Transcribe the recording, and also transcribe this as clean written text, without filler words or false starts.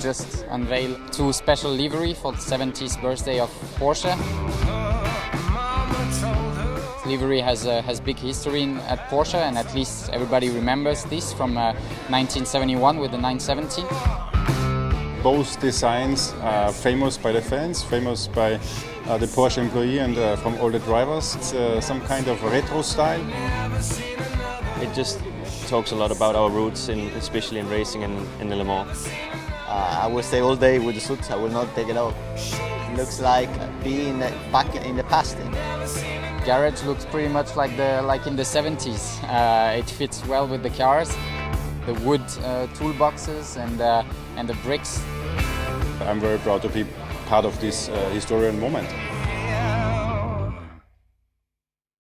just unveiled 2 special livery for the 70th birthday of Porsche. Livery has big history at Porsche, and at least everybody remembers this from 1971 with the 970. Both designs are famous by the fans, famous by the Porsche employee and from all the drivers. It's some kind of retro style. It just talks a lot about our roots, especially in racing and in Le Mans. I will stay all day with the suit. I will not take it off. It looks like being back in the past. Garage looks pretty much like in the 70s. It fits well with the cars, the wood toolboxes and the bricks. I'm very proud to be part of this historical moment.